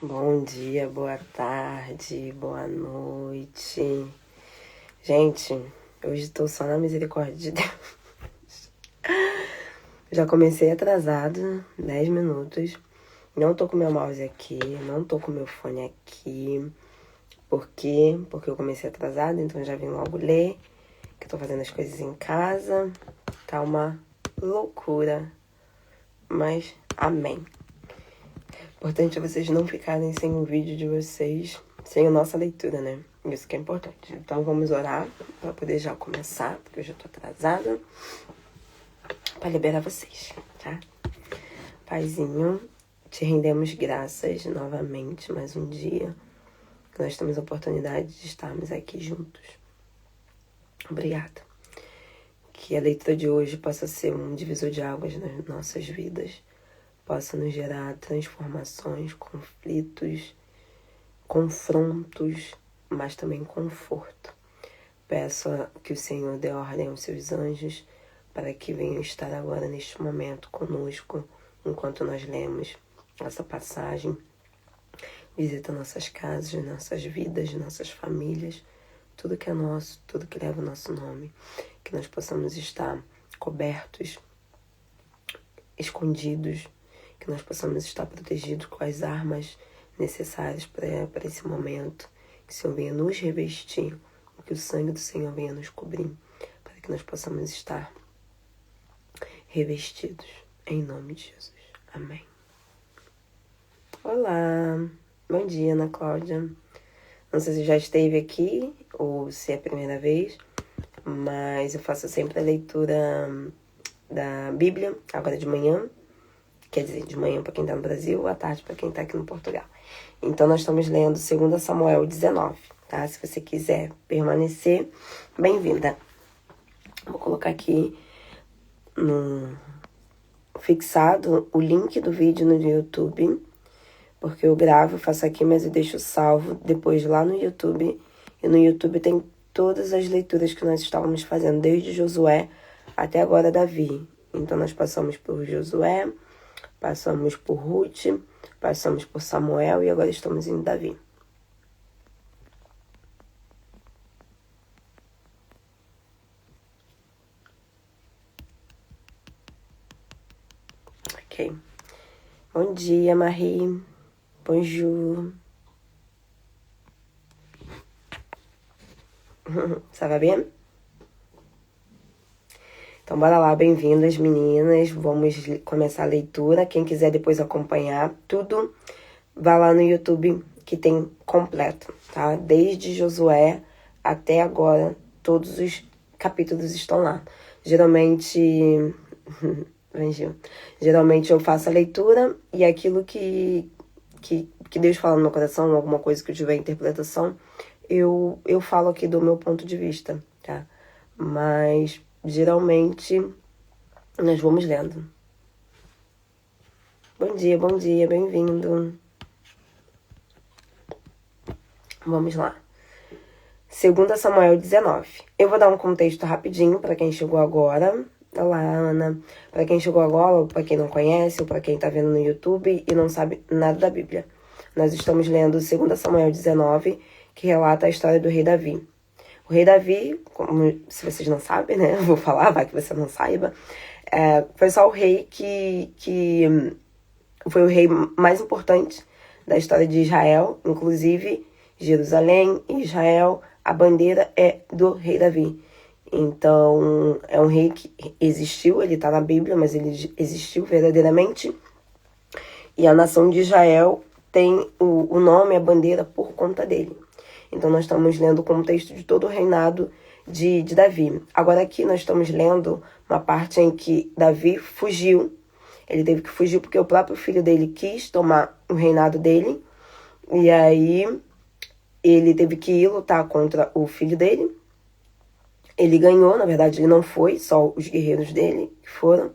Bom dia, boa tarde, boa noite. Gente, hoje tô só na misericórdia de Deus. Já comecei atrasado, 10 minutos. Não tô com meu mouse aqui, não tô com meu fone aqui. Por quê? Porque eu comecei atrasado, então já vim logo ler. Que eu tô fazendo as coisas em casa. Tá uma loucura. Mas, amém. Importante é vocês não ficarem sem o vídeo de vocês, sem a nossa leitura, né? Isso que é importante. Então vamos orar para poder já começar, porque eu já tô atrasada, para liberar vocês, tá? Paizinho, te rendemos graças novamente, mais um dia, que nós temos a oportunidade de estarmos aqui juntos. Obrigada. Que a leitura de hoje possa ser um divisor de águas nas nossas vidas, possa nos gerar transformações, conflitos, confrontos, mas também conforto. Peço que o Senhor dê ordem aos seus anjos para que venham estar agora neste momento conosco, enquanto nós lemos essa passagem. Visita nossas casas, nossas vidas, nossas famílias, tudo que é nosso, tudo que leva o nosso nome. Que nós possamos estar cobertos, escondidos, que nós possamos estar protegidos com as armas necessárias para esse momento, que o Senhor venha nos revestir, que o sangue do Senhor venha nos cobrir, para que nós possamos estar revestidos, em nome de Jesus. Amém. Olá, bom dia, Ana Cláudia. Não sei se já esteve aqui ou se é a primeira vez, mas eu faço sempre a leitura da Bíblia, agora de manhã. Quer dizer, de manhã para quem está no Brasil, à tarde para quem está aqui no Portugal. Então, nós estamos lendo 2 Samuel 19, tá? Se você quiser permanecer, bem-vinda. Vou colocar aqui fixado o link do vídeo no YouTube, porque eu gravo, faço aqui, mas eu deixo salvo depois lá no YouTube. E no YouTube tem todas as leituras que nós estávamos fazendo, desde Josué até agora Davi. Então, nós passamos por Josué, passamos por Ruth, passamos por Samuel e agora estamos em Davi. Ok. Bom dia, Marie. Bonjour. Ça va bien? Então, bora lá, bem-vindas, meninas. Vamos começar a leitura. Quem quiser depois acompanhar tudo, vá lá no YouTube que tem completo, tá? Desde Josué até agora, todos os capítulos estão lá. Geralmente eu faço a leitura e aquilo que Deus fala no meu coração, alguma coisa que eu tiver interpretação, eu falo aqui do meu ponto de vista, tá? Mas geralmente nós vamos lendo. Bom dia, bem-vindo. Vamos lá. 2 Samuel 19. Eu vou dar um contexto rapidinho para quem chegou agora. Olá, Ana. Para quem chegou agora, ou para quem não conhece, ou para quem tá vendo no YouTube e não sabe nada da Bíblia. Nós estamos lendo 2 Samuel 19, que relata a história do rei Davi. O rei Davi, como se vocês não sabem, né? Eu vou falar, vai que você não saiba. Foi só o rei que foi o rei mais importante da história de Israel. Inclusive, Jerusalém e Israel, a bandeira é do rei Davi. Então, é um rei que existiu, ele está na Bíblia, mas ele existiu verdadeiramente. E a nação de Israel tem o nome, a bandeira, por conta dele. Então, nós estamos lendo o contexto de todo o reinado de Davi. Agora, aqui nós estamos lendo uma parte em que Davi fugiu. Ele teve que fugir porque o próprio filho dele quis tomar o reinado dele. E aí, ele teve que ir lutar contra o filho dele. Ele ganhou, na verdade, ele não foi, só os guerreiros dele que foram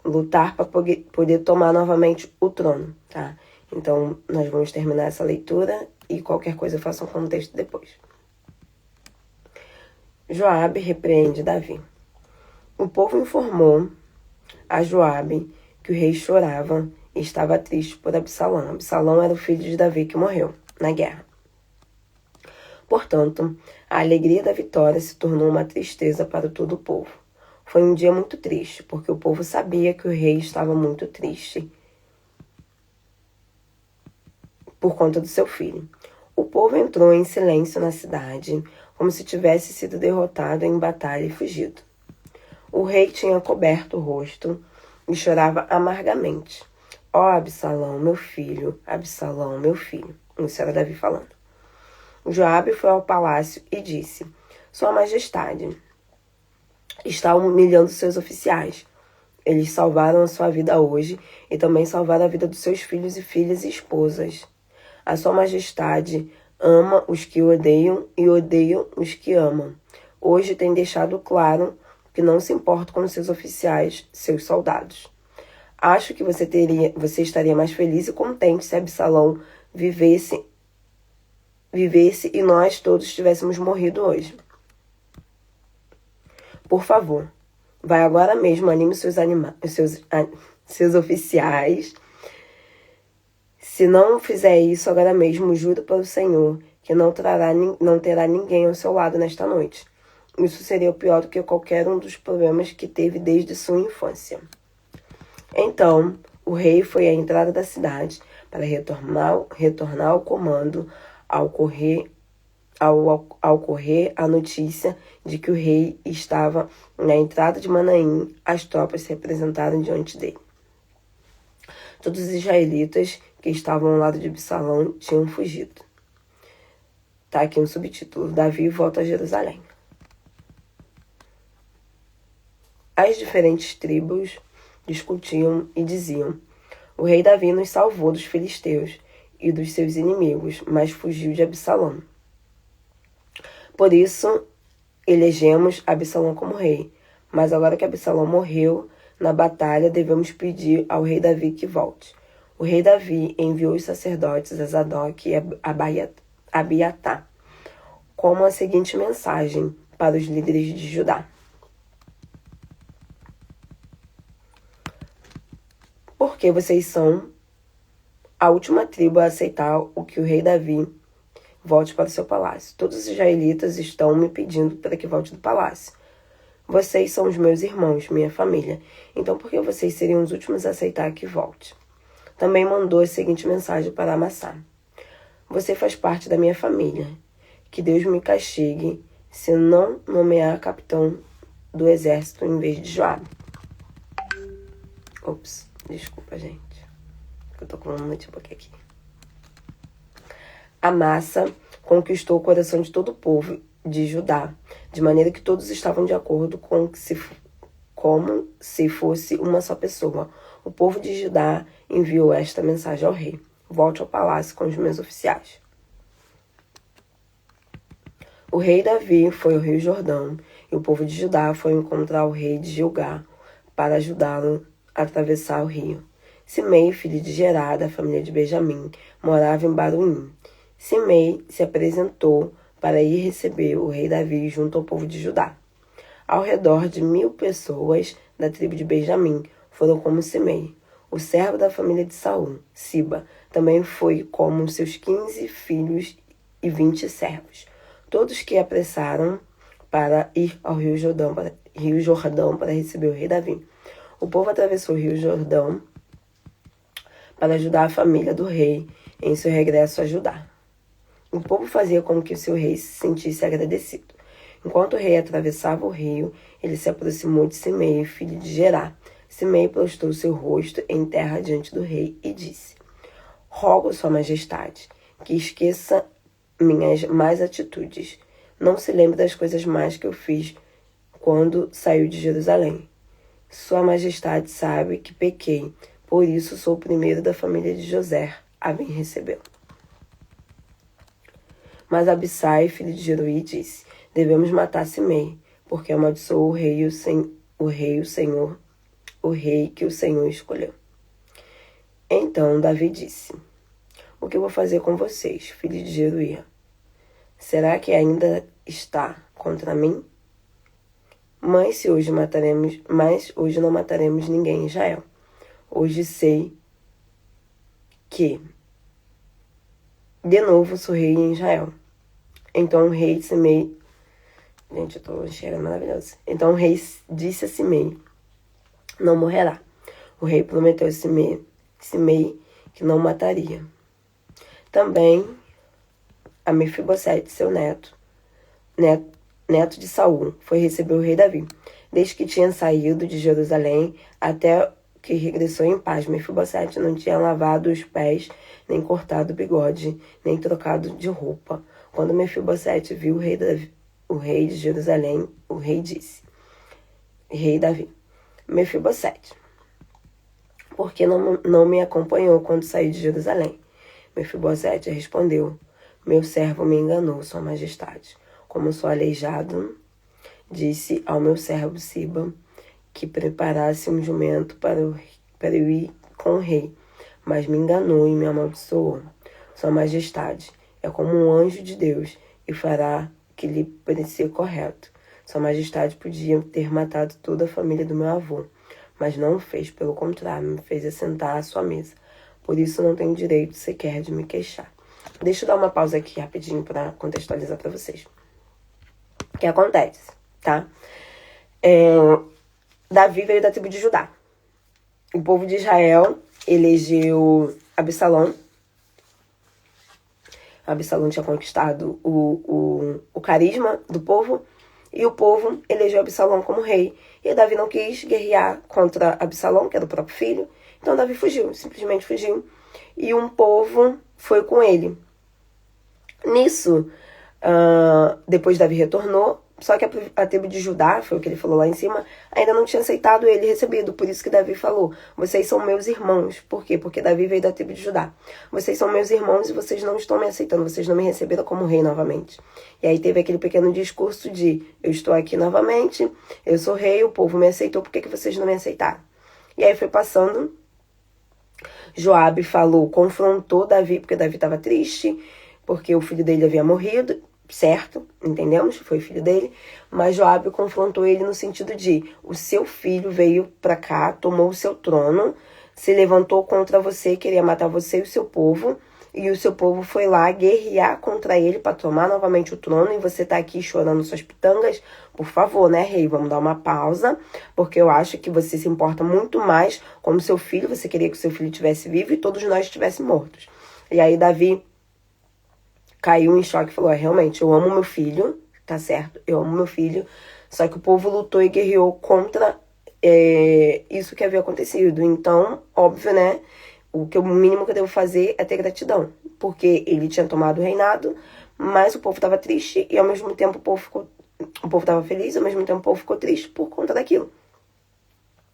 lutar para poder tomar novamente o trono, tá? Então, nós vamos terminar essa leitura e qualquer coisa eu faço um contexto depois. Joabe repreende Davi. O povo informou a Joabe que o rei chorava e estava triste por Absalão. Absalão era o filho de Davi que morreu na guerra. Portanto, a alegria da vitória se tornou uma tristeza para todo o povo. Foi um dia muito triste, porque o povo sabia que o rei estava muito triste por conta do seu filho. O povo entrou em silêncio na cidade, como se tivesse sido derrotado em batalha e fugido. O rei tinha coberto o rosto e chorava amargamente. Ó Absalão, meu filho, Absalão, meu filho. Isso era Davi falando. Joabe foi ao palácio e disse: Sua Majestade está humilhando seus oficiais. Eles salvaram a sua vida hoje e também salvaram a vida dos seus filhos e filhas e esposas. A Sua Majestade ama os que odeiam e odeia os que amam. Hoje tem deixado claro que não se importa com seus oficiais, seus soldados. Acho que você estaria mais feliz e contente se Absalão vivesse e nós todos tivéssemos morrido hoje. Por favor, vai agora mesmo, anime seus oficiais. Se não fizer isso agora mesmo, juro pelo Senhor que não terá ninguém ao seu lado nesta noite. Isso seria pior do que qualquer um dos problemas que teve desde sua infância. Então, o rei foi à entrada da cidade para retornar ao comando ao correr a notícia de que o rei estava na entrada de Manaim. As tropas se apresentaram diante dele. Todos os israelitas que estavam ao lado de Absalão tinham fugido. Tá aqui um subtítulo: Davi volta a Jerusalém. As diferentes tribos discutiam e diziam: o rei Davi nos salvou dos filisteus e dos seus inimigos, mas fugiu de Absalão. Por isso, elegemos Absalão como rei. Mas agora que Absalão morreu na batalha, devemos pedir ao rei Davi que volte. O rei Davi enviou os sacerdotes a Zadok e Abiatá com a seguinte mensagem para os líderes de Judá: porque vocês são a última tribo a aceitar o que o rei Davi volte para o seu palácio. Todos os israelitas estão me pedindo para que volte do palácio. Vocês são os meus irmãos, minha família. Então por que vocês seriam os últimos a aceitar que volte? Também mandou a seguinte mensagem para Amassá: você faz parte da minha família. Que Deus me castigue se não nomear capitão do exército em vez de Joabe. Ops, desculpa, gente. Eu tô com um notebook aqui. Amassa conquistou o coração de todo o povo de Judá, de maneira que todos estavam de acordo como se fosse uma só pessoa. O povo de Judá enviou esta mensagem ao rei: volte ao palácio com os meus oficiais. O rei Davi foi ao rio Jordão, e o povo de Judá foi encontrar o rei de Gilgal para ajudá-lo a atravessar o rio. Simei, filho de Gerá, da família de Benjamim, morava em Baruim. Simei se apresentou para ir receber o rei Davi junto ao povo de Judá. Ao redor de 1000 pessoas da tribo de Benjamim foram como Simei. O servo da família de Saul, Siba, também foi como seus 15 filhos e 20 servos. Todos que apressaram para ir ao Rio Jordão para receber o rei Davi. O povo atravessou o Rio Jordão para ajudar a família do rei em seu regresso a Judá. O povo fazia com que o seu rei se sentisse agradecido. Enquanto o rei atravessava o rio, ele se aproximou de Simei, filho de Gerá. Simei prostrou seu rosto em terra diante do rei e disse: rogo, Sua Majestade, que esqueça minhas más atitudes. Não se lembre das coisas más que eu fiz quando saiu de Jerusalém. Sua Majestade sabe que pequei, por isso sou o primeiro da família de José a bem recebê-lo. Mas Abissai, filho de Jeruí, disse: devemos matar Simei, porque amaldiçoou o rei que o Senhor escolheu. Então Davi disse: o que vou fazer com vocês, filho de Jeruí? Será que ainda está contra mim? Mas hoje não mataremos ninguém em Israel. Hoje sei que, de novo, sou rei em Israel. Então o rei Simei... Gente, eu tô cheirando maravilhoso. Então o rei disse a Simei, não morrerá. O rei prometeu a Simei que não mataria. Também a Mefibosete, seu neto de Saul, foi receber o rei Davi. Desde que tinha saído de Jerusalém até que regressou em paz, Mefibosete não tinha lavado os pés, nem cortado o bigode, nem trocado de roupa. Quando Mefibosete viu o rei de Jerusalém, o rei disse, rei Davi, Mefibosete, por que não me acompanhou quando saí de Jerusalém? Mefibosete respondeu, meu servo me enganou, sua majestade. Como sou aleijado, disse ao meu servo Siba que preparasse um jumento para eu ir com o rei, mas me enganou e me amaldiçoou. Sua majestade é como um anjo de Deus e fará o que lhe parecer correto. Sua majestade podia ter matado toda a família do meu avô, mas não o fez, pelo contrário, me fez assentar à sua mesa. Por isso não tenho direito sequer de me queixar. Deixa eu dar uma pausa aqui rapidinho para contextualizar para vocês. O que acontece, tá? Davi veio da tribo de Judá. O povo de Israel elegeu Absalão. Absalão tinha conquistado o carisma do povo. E o povo elegeu Absalão como rei. E Davi não quis guerrear contra Absalão, que era o próprio filho. Então Davi fugiu, simplesmente fugiu. E um povo foi com ele. Nisso, depois Davi retornou. Só que a tribo de Judá, foi o que ele falou lá em cima, ainda não tinha aceitado ele recebido. Por isso que Davi falou, vocês são meus irmãos. Por quê? Porque Davi veio da tribo de Judá. Vocês são meus irmãos e vocês não estão me aceitando. Vocês não me receberam como rei novamente. E aí teve aquele pequeno discurso de, eu estou aqui novamente, eu sou rei, o povo me aceitou, por que vocês não me aceitaram? E aí foi passando, Joabe falou, confrontou Davi, porque Davi estava triste, porque o filho dele havia morrido. Certo, entendemos? Foi filho dele. Mas Joabe confrontou ele no sentido de, o seu filho veio pra cá, tomou o seu trono, se levantou contra você, queria matar você e o seu povo, e o seu povo foi lá guerrear contra ele para tomar novamente o trono, e você tá aqui chorando suas pitangas. Por favor, né, rei, vamos dar uma pausa, porque eu acho que você se importa muito mais como seu filho, você queria que o seu filho estivesse vivo e todos nós estivéssemos mortos. E aí Davi caiu em choque e falou, realmente, eu amo meu filho, tá certo, eu amo meu filho, só que o povo lutou e guerreou contra isso que havia acontecido. Então, óbvio, né, o mínimo que eu devo fazer é ter gratidão, porque ele tinha tomado o reinado, mas o povo estava triste e ao mesmo tempo o povo estava feliz, ao mesmo tempo o povo ficou triste por conta daquilo.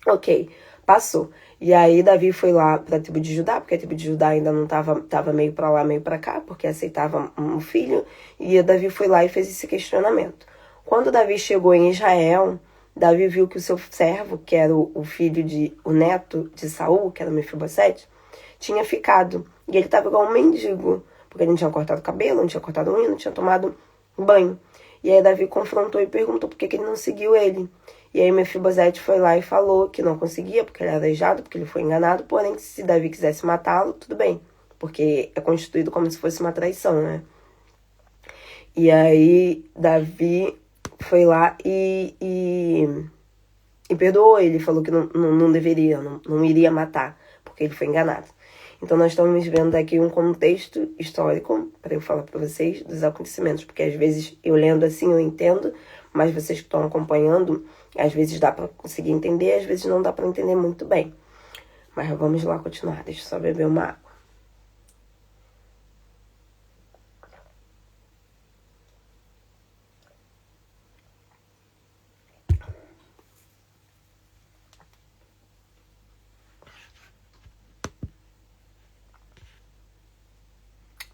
Ok, passou. E aí Davi foi lá para a tribo de Judá, porque a tribo de Judá ainda não tava meio para lá, meio para cá, porque aceitava um filho. E Davi foi lá e fez esse questionamento. Quando Davi chegou em Israel, Davi viu que o seu servo, que era o neto de Saul, que era Mefibosete, tinha ficado. E ele estava igual um mendigo, porque ele não tinha cortado o cabelo, não tinha cortado unha, não tinha tomado banho. E aí Davi confrontou e perguntou por que ele não seguiu ele. E aí Mefibosete foi lá e falou que não conseguia, porque ele era aleijado, porque ele foi enganado. Porém, se Davi quisesse matá-lo, tudo bem. Porque é constituído como se fosse uma traição, né? E aí Davi foi lá e perdoou ele. Falou que não deveria, não iria matar, porque ele foi enganado. Então nós estamos vendo aqui um contexto histórico, para eu falar para vocês, dos acontecimentos. Porque às vezes eu lendo assim eu entendo, mas vocês que estão acompanhando, às vezes dá para conseguir entender, às vezes não dá para entender muito bem. Mas vamos lá continuar, deixa eu só beber uma água.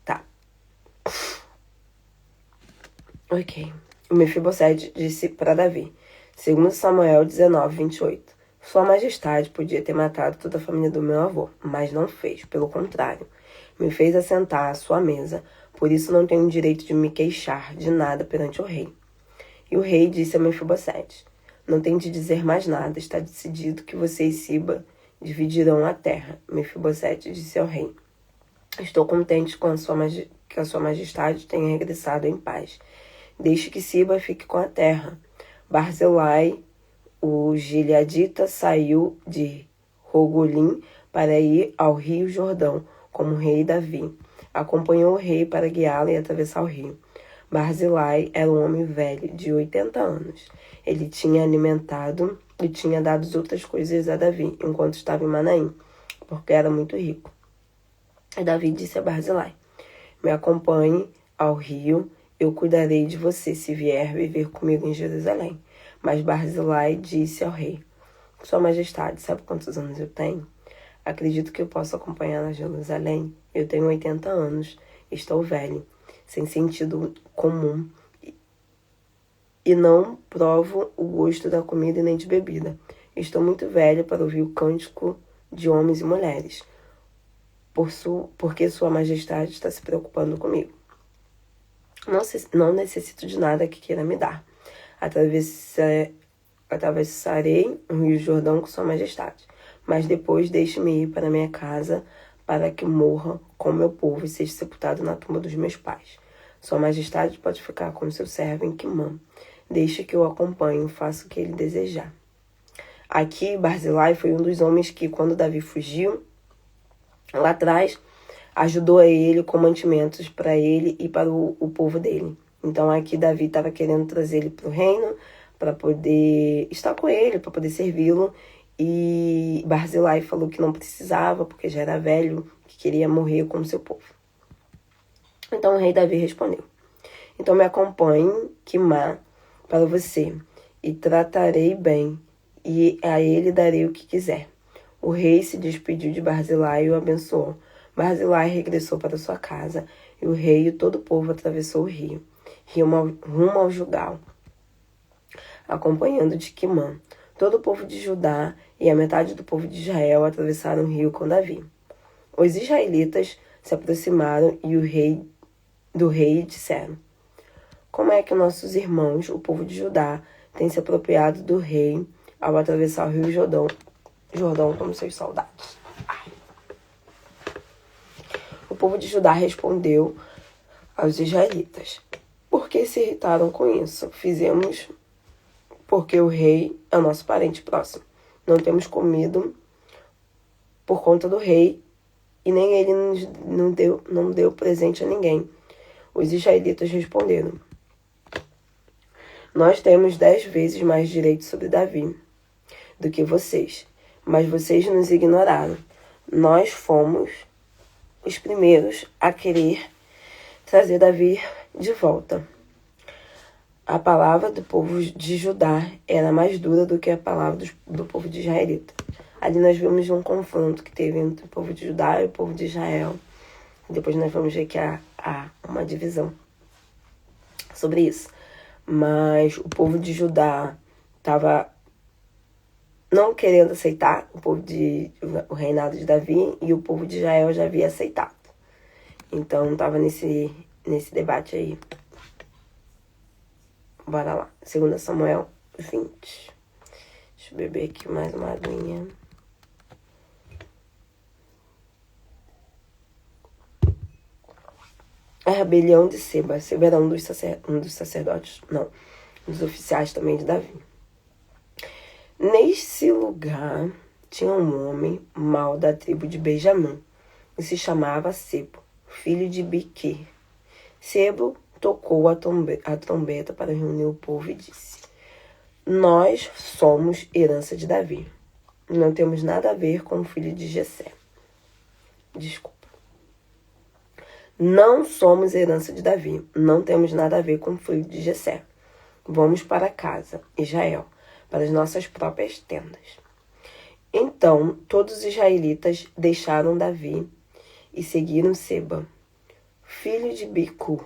Tá. Ok. O Mefibosete disse para Davi, segundo Samuel 19, 28. Sua majestade podia ter matado toda a família do meu avô, mas não fez, pelo contrário. Me fez assentar à sua mesa, por isso não tenho direito de me queixar de nada perante o rei. E o rei disse a Mefibosete, não tenho de dizer mais nada, está decidido que você e Siba dividirão a terra. Mefibosete disse ao rei, Estou contente com que a sua majestade tenha regressado em paz. Deixe que Siba fique com a terra. Barzillai, o gileadita, saiu de Rogolim para ir ao rio Jordão, como o rei Davi. Acompanhou o rei para guiá-lo e atravessar o rio. Barzillai era um homem velho, de 80 anos. Ele tinha alimentado e tinha dado outras coisas a Davi, enquanto estava em Manaim, porque era muito rico. E Davi disse a Barzillai: me acompanhe ao rio, eu cuidarei de você se vier viver comigo em Jerusalém. Mas Barzillai disse ao rei: Sua Majestade, sabe quantos anos eu tenho? Acredito que eu posso acompanhar a Jerusalém. Eu tenho 80 anos, estou velho, sem sentido comum, e não provo o gosto da comida e nem de bebida. Estou muito velho para ouvir o cântico de homens e mulheres, porque Sua Majestade está se preocupando comigo. Não necessito de nada que queira me dar. Atravessarei o Rio Jordão com Sua Majestade, mas depois deixe-me ir para minha casa para que morra com meu povo e seja sepultado na tumba dos meus pais. Sua Majestade pode ficar como seu servo em Quimã. Deixe que eu acompanhe e faça o que ele desejar. Aqui, Barzillai foi um dos homens que, quando Davi fugiu, lá atrás, ajudou a ele com mantimentos para ele e para o povo dele. Então aqui Davi estava querendo trazer ele para o reino, para poder estar com ele, para poder servi-lo. E Barzillai falou que não precisava, porque já era velho, que queria morrer com o seu povo. Então o rei Davi respondeu: então me acompanhe, Quimá, para você, e tratarei bem, e a ele darei o que quiser. O rei se despediu de Barzillai e o abençoou. Barzillai regressou para sua casa, e o rei e todo o povo atravessou o rio, rumo ao Gilgal, acompanhando de Quimã. Todo o povo de Judá e a metade do povo de Israel atravessaram o rio com Davi. Os israelitas se aproximaram do rei disseram: como é que nossos irmãos, o povo de Judá, têm se apropriado do rei ao atravessar o rio Jordão como seus soldados? O povo de Judá respondeu aos israelitas: por que se irritaram com isso? Fizemos porque o rei é o nosso parente próximo. Não temos comido por conta do rei, e nem ele não deu presente a ninguém. Os israelitas responderam: nós temos 10 vezes mais direito sobre Davi do que vocês, mas vocês nos ignoraram. Nós fomos os primeiros a querer trazer Davi de volta. A palavra do povo de Judá era mais dura do que a palavra do povo de Israelita. Ali nós vimos um confronto que teve entre o povo de Judá e o povo de Israel. Depois nós vamos ver que há uma divisão sobre isso. Mas o povo de Judá estava não querendo aceitar o reinado de Davi, e o povo de Israel já havia aceitado. Então estava nesse debate aí. Bora lá. 2 Samuel 20. Deixa eu beber aqui mais uma aguinha. A rebelião de Seba. Seba era um dos sacerdotes, não, um dos oficiais também de Davi. Nesse lugar tinha um homem mau da tribo de Benjamim, e se chamava Sebo, filho de Biquir. Sebo tocou a trombeta para reunir o povo e disse: nós somos herança de Davi. Não temos nada a ver com o filho de Jessé. Desculpa. Não somos herança de Davi. Não temos nada a ver com o filho de Jessé. Vamos para casa, Israel, para as nossas próprias tendas. Então, todos os israelitas deixaram Davi e seguiram Seba, filho de Bicri.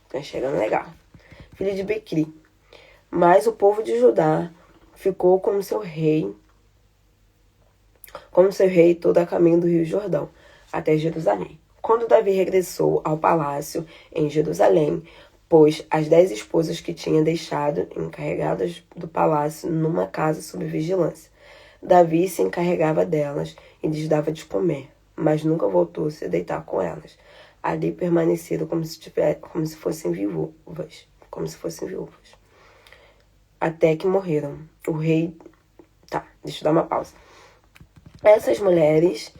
Tá chegando legal. Filho de Bicri. Mas o povo de Judá ficou como seu rei todo a caminho do rio Jordão, até Jerusalém. Quando Davi regressou ao palácio em Jerusalém, pôs as 10 esposas que tinha deixado encarregadas do palácio numa casa sob vigilância. Davi se encarregava delas e lhes dava de comer, mas nunca voltou a se deitar com elas. Ali permaneceram como se fossem viúvas. Até que morreram. O rei... Tá, deixa eu dar uma pausa. Essas mulheres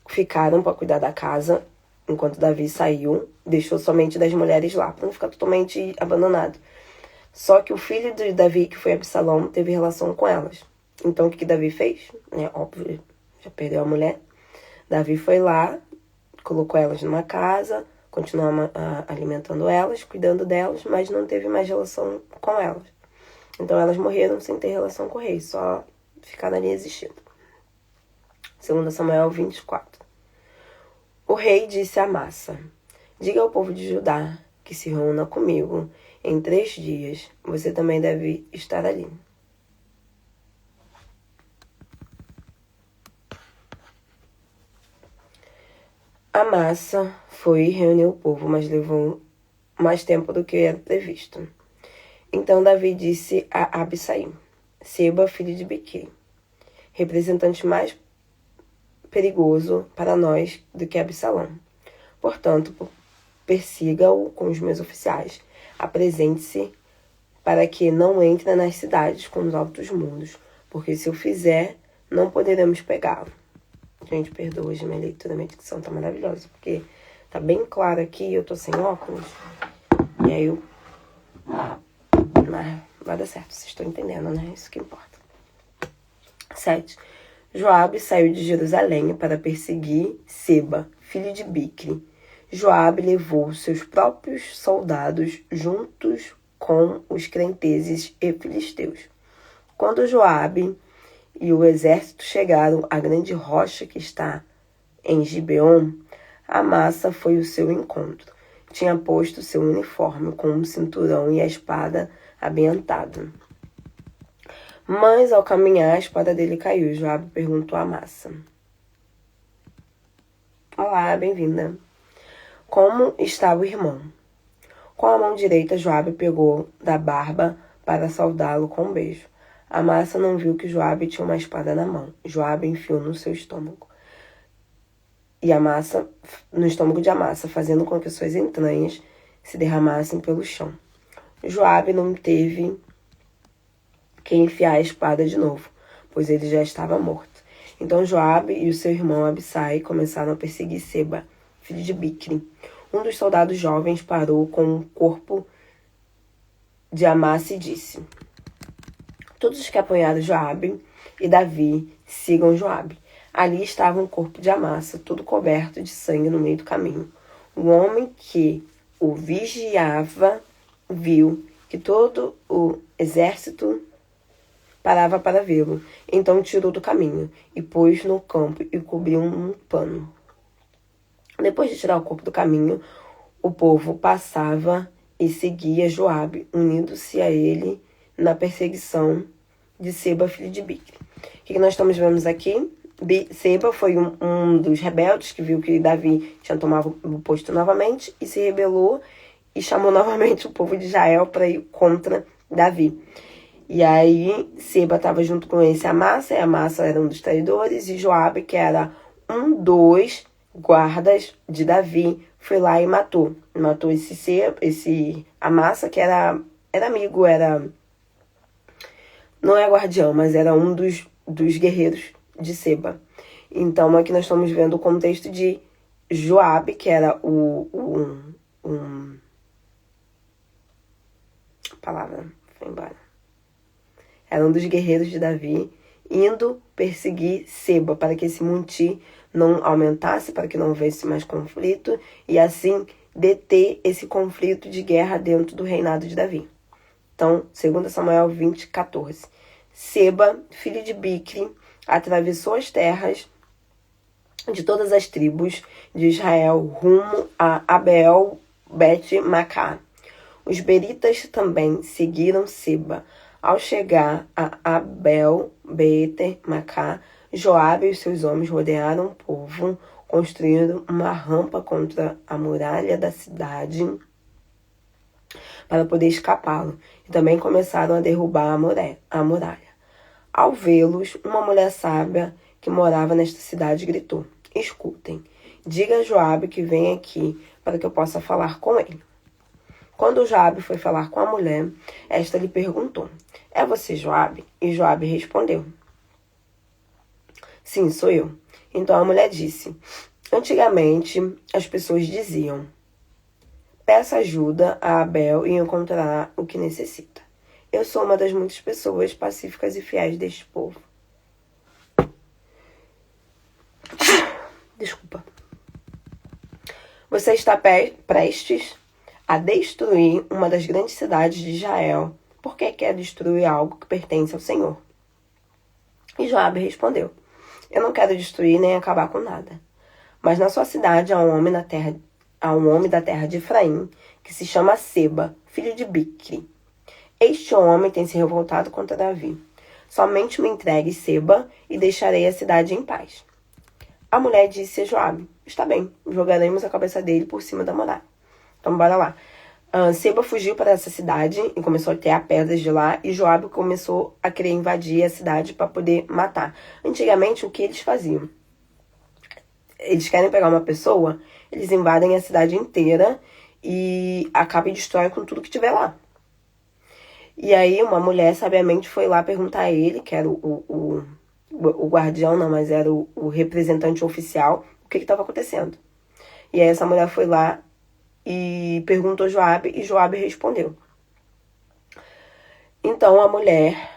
ficaram para cuidar da casa enquanto Davi saiu. Deixou somente 10 mulheres lá, para não ficar totalmente abandonado. Só que o filho de Davi, que foi Absalão, teve relação com elas. Então o que Davi fez? Óbvio, já perdeu a mulher. Davi foi lá, colocou elas numa casa, continuou alimentando elas, cuidando delas, mas não teve mais relação com elas. Então elas morreram sem ter relação com o rei, só ficaram ali existindo. 2 Samuel 24. O rei disse a Amasa: diga ao povo de Judá que se reúna comigo em 3 dias. Você também deve estar ali. Amasa foi reunir o povo, mas levou mais tempo do que era previsto. Então Davi disse a Abisai, Seba, filho de Biquri, representante mais perigoso para nós do que Absalão. Portanto, persiga-o com os meus oficiais. Apresente-se para que não entre nas cidades com os altos muros, porque se o fizer, não poderemos pegá-lo. Gente, perdoa, hoje minha leitura, minha dicção tá maravilhosa, porque tá bem claro aqui, eu tô sem óculos, e aí eu... Mas vai dar certo, vocês estão entendendo, né? Isso que importa. 7. Joabe saiu de Jerusalém para perseguir Seba, filho de Biquri. Joabe levou seus próprios soldados juntos com os crenteses e filisteus. Quando Joabe e o exército chegaram à grande rocha que está em Gibeon, Amasa foi ao seu encontro. Tinha posto seu uniforme com um cinturão e a espada abençoada. Mas ao caminhar, a espada dele caiu. Joabe perguntou a Amasa: olá, bem-vinda. Como está o irmão? Com a mão direita, Joabe pegou da barba para saudá-lo com um beijo. Amasa não viu que Joabe tinha uma espada na mão. Joabe enfiou no seu estômago. No estômago de Amasa, fazendo com que suas entranhas se derramassem pelo chão. Joabe não teve que enfiar a espada de novo, pois ele já estava morto. Então Joabe e o seu irmão Abisai começaram a perseguir Seba, filho de Biquri. Um dos soldados jovens parou com o corpo de Amasa e disse: todos os que apoiaram Joabe e Davi sigam Joabe. Ali estava um corpo de Amasa, todo coberto de sangue no meio do caminho. O homem que o vigiava viu que todo o exército parava para vê-lo. Então tirou do caminho e pôs no campo e cobriu um pano. Depois de tirar o corpo do caminho, o povo passava e seguia Joabe, unindo-se a ele na perseguição de Seba, filho de Biquri. O que nós estamos vendo aqui? Seba foi um dos rebeldes que viu que Davi tinha tomado o posto novamente e se rebelou e chamou novamente o povo de Israel para ir contra Davi. E aí Seba estava junto com esse Amasa, e Amasa era um dos traidores, e Joabe, que era um dos guardas de Davi, foi lá e matou esse Amasa, que era amigo, não é guardião, mas era um dos guerreiros de Seba. Então aqui nós estamos vendo o contexto de Joabe, que era a palavra foi embora. Era um dos guerreiros de Davi, indo perseguir Seba, para que esse monte não aumentasse, para que não houvesse mais conflito, e assim deter esse conflito de guerra dentro do reinado de Davi. Então, 2 Samuel 20:14. Seba, filho de Biquri, atravessou as terras de todas as tribos de Israel rumo a Abel Bet-Macá. Os beritas também seguiram Seba. Ao chegar a Abel Bet-Macá, Joabe e os seus homens rodearam o povo, construindo uma rampa contra a muralha da cidade para poder escapá-lo. E também começaram a derrubar a muralha. Ao vê-los, uma mulher sábia que morava nesta cidade gritou: escutem, diga a Joabe que vem aqui para que eu possa falar com ele. Quando Joabe foi falar com a mulher, esta lhe perguntou: é você Joabe? E Joabe respondeu: sim, sou eu. Então a mulher disse: antigamente as pessoas diziam: peça ajuda a Abel e encontrará o que necessita. Eu sou uma das muitas pessoas pacíficas e fiéis deste povo. Desculpa. Você está prestes a destruir uma das grandes cidades de Israel, porque quer destruir algo que pertence ao Senhor. E Joabe respondeu: eu não quero destruir nem acabar com nada. Mas na sua cidade há um homem da terra de Efraim, que se chama Seba, filho de Biquri. Este homem tem se revoltado contra Davi. Somente me entregue Seba e deixarei a cidade em paz. A mulher disse a Joabe: está bem, jogaremos a cabeça dele por cima da muralha. Então bora lá. Seba fugiu para essa cidade e começou a tirar pedras de lá, e Joabe começou a querer invadir a cidade para poder matar. Antigamente, o que eles faziam? Eles querem pegar uma pessoa, eles invadem a cidade inteira e acabam e destroem com tudo que tiver lá. E aí uma mulher sabiamente foi lá perguntar a ele, que era o guardião, não, mas era o representante oficial, o que estava acontecendo. E aí essa mulher foi lá e perguntou a Joabe, e Joabe respondeu. Então a mulher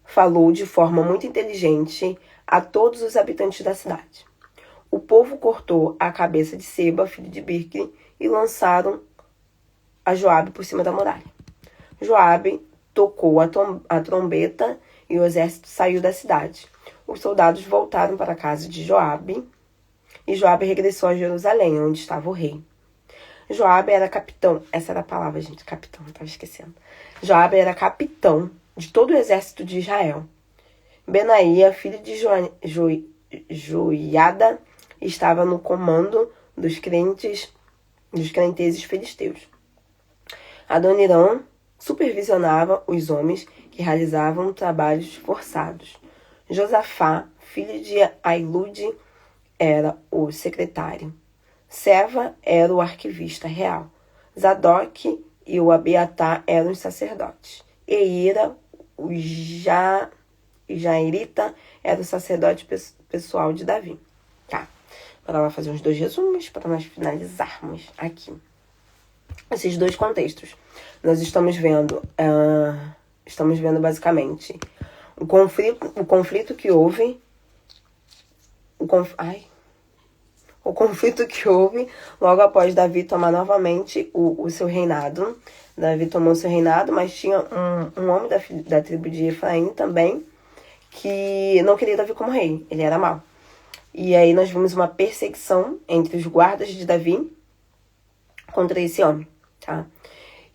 falou de forma muito inteligente a todos os habitantes da cidade. O povo cortou a cabeça de Seba, filho de Biquri, e lançaram a Joabe por cima da muralha. Joabe tocou a trombeta e o exército saiu da cidade. Os soldados voltaram para a casa de Joabe e Joabe regressou a Jerusalém, onde estava o rei. Joabe era capitão. Essa era a palavra, gente, capitão, eu estava esquecendo. Joabe era capitão de todo o exército de Israel. Benaía, filho de Joiada, estava no comando dos crenteses filisteus. Adonirão supervisionava os homens que realizavam trabalhos forçados. Josafá, filho de Ailude, era o secretário. Seva era o arquivista real. Zadok e o Abiatar eram os sacerdotes. Eira, o Jairita, era o sacerdote pessoal de Davi. Tá, bora lá fazer uns 2 resumos para nós finalizarmos aqui. Esses 2 contextos. Nós estamos vendo basicamente o conflito que houve, o conflito que houve logo após Davi tomar novamente o seu reinado. Davi tomou seu reinado, mas tinha um homem da tribo de Efraim também que não queria Davi como rei, ele era mau. E aí nós vimos uma perseguição entre os guardas de Davi contra esse homem, tá?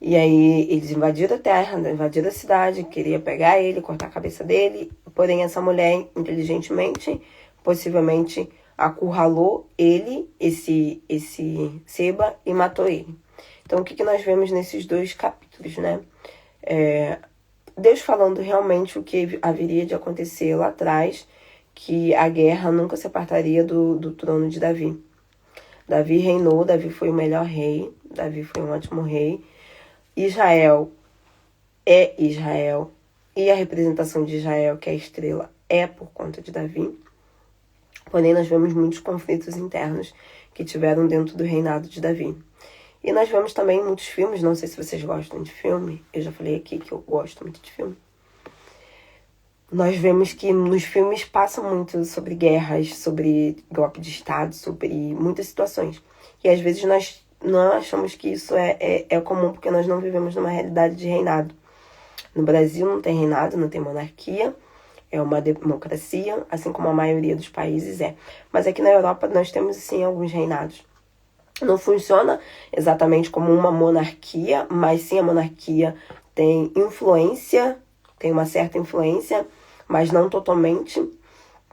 E aí eles invadiram a terra, invadiram a cidade, queria pegar ele, cortar a cabeça dele, porém essa mulher inteligentemente, possivelmente acurralou ele, esse Seba, e matou ele. Então o que nós vemos nesses 2 capítulos, né? Deus falando realmente o que haveria de acontecer lá atrás, que a guerra nunca se apartaria do trono de Davi. Davi reinou, Davi foi o melhor rei, Davi foi um ótimo rei. Israel é Israel, e a representação de Israel, que é a estrela, é por conta de Davi. Porém, nós vemos muitos conflitos internos que tiveram dentro do reinado de Davi. E nós vemos também muitos filmes, não sei se vocês gostam de filme, eu já falei aqui que eu gosto muito de filme. Nós vemos que nos filmes passam muito sobre guerras, sobre golpe de Estado, sobre muitas situações. E às vezes nós não achamos que isso é comum, porque nós não vivemos numa realidade de reinado. No Brasil não tem reinado, não tem monarquia, é uma democracia, assim como a maioria dos países é. Mas aqui na Europa nós temos, sim, alguns reinados. Não funciona exatamente como uma monarquia, mas sim a monarquia tem influência, tem uma certa influência, mas não totalmente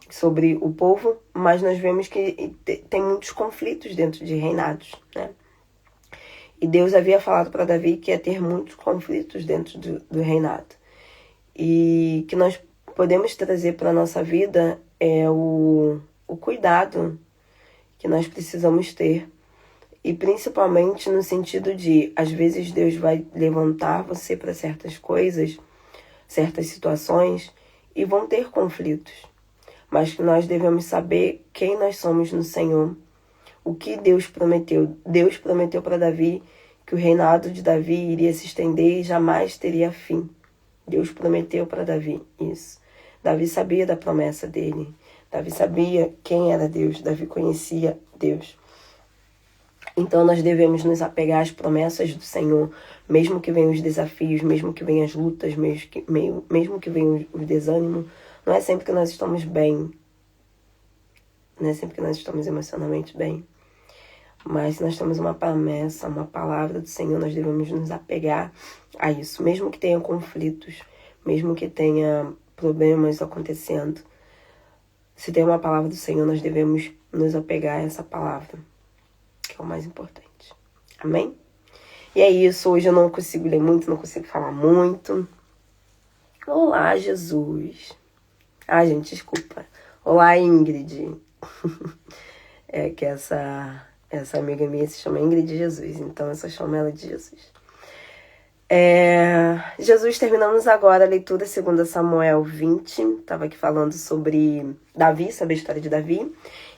sobre o povo. Mas nós vemos que tem muitos conflitos dentro de reinados, né? E Deus havia falado para Davi que ia ter muitos conflitos dentro do reinado. E que nós podemos trazer para a nossa vida é o cuidado que nós precisamos ter. E principalmente no sentido de, às vezes Deus vai levantar você para certas coisas, certas situações, e vão ter conflitos. Mas que nós devemos saber quem nós somos no Senhor. O que Deus prometeu. Deus prometeu para Davi que o reinado de Davi iria se estender e jamais teria fim. Deus prometeu para Davi isso. Davi sabia da promessa dele. Davi sabia quem era Deus. Davi conhecia Deus. Então nós devemos nos apegar às promessas do Senhor, mesmo que venham os desafios, mesmo que venham as lutas, mesmo que venham o desânimo. Não é sempre que nós estamos bem. Não é sempre que nós estamos emocionalmente bem. Mas se nós temos uma promessa, uma palavra do Senhor, nós devemos nos apegar a isso. Mesmo que tenha conflitos, mesmo que tenha problemas acontecendo. Se tem uma palavra do Senhor, nós devemos nos apegar a essa palavra, que é o mais importante. Amém? E é isso. Hoje eu não consigo ler muito, não consigo falar muito. Olá, Jesus. Ah, gente, desculpa. Olá, Ingrid. É que essa amiga minha se chama Ingrid Jesus, então eu só chamo ela de Jesus. Jesus, terminamos agora a leitura 2 Samuel 20. Estava aqui falando sobre Davi, sobre a história de Davi.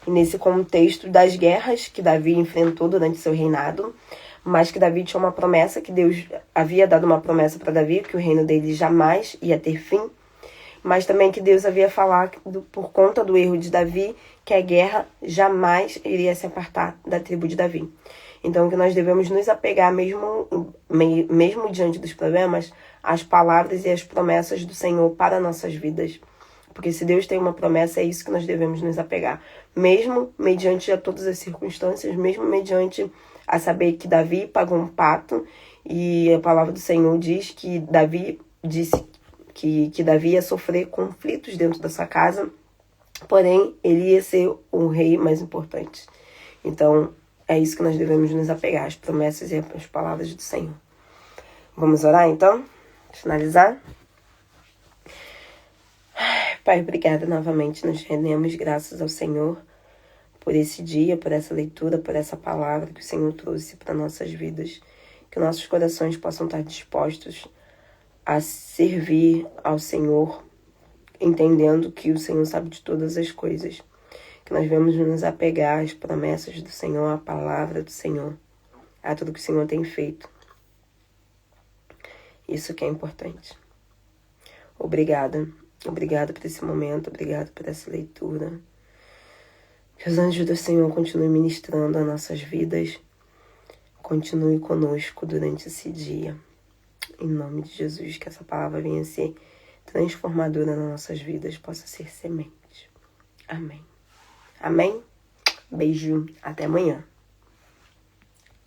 E nesse contexto das guerras que Davi enfrentou durante seu reinado, mas que Davi tinha uma promessa, que Deus havia dado uma promessa para Davi, que o reino dele jamais ia ter fim. Mas também que Deus havia falado, por conta do erro de Davi, que a guerra jamais iria se apartar da tribo de Davi. Então, que nós devemos nos apegar, mesmo diante dos problemas, às palavras e às promessas do Senhor para nossas vidas. Porque se Deus tem uma promessa, é isso que nós devemos nos apegar. Mesmo mediante a todas as circunstâncias, mesmo mediante a saber que Davi pagou um pato, e a palavra do Senhor diz que Davi disse que Davi ia sofrer conflitos dentro da sua casa, porém, ele ia ser o rei mais importante. Então, é isso que nós devemos nos apegar, as promessas e as palavras do Senhor. Vamos orar, então? Finalizar? Pai, obrigada novamente. Nos rendemos graças ao Senhor por esse dia, por essa leitura, por essa palavra que o Senhor trouxe para nossas vidas. Que nossos corações possam estar dispostos a servir ao Senhor, entendendo que o Senhor sabe de todas as coisas. Que nós devemos nos apegar às promessas do Senhor, à palavra do Senhor, a tudo que o Senhor tem feito. Isso que é importante. Obrigada. Obrigada por esse momento, obrigada por essa leitura. Que os anjos do Senhor continuem ministrando as nossas vidas. Continue conosco durante esse dia. Em nome de Jesus, que essa palavra venha ser transformadora nas nossas vidas, possa ser semente. Amém. Amém? Beijo. Até amanhã.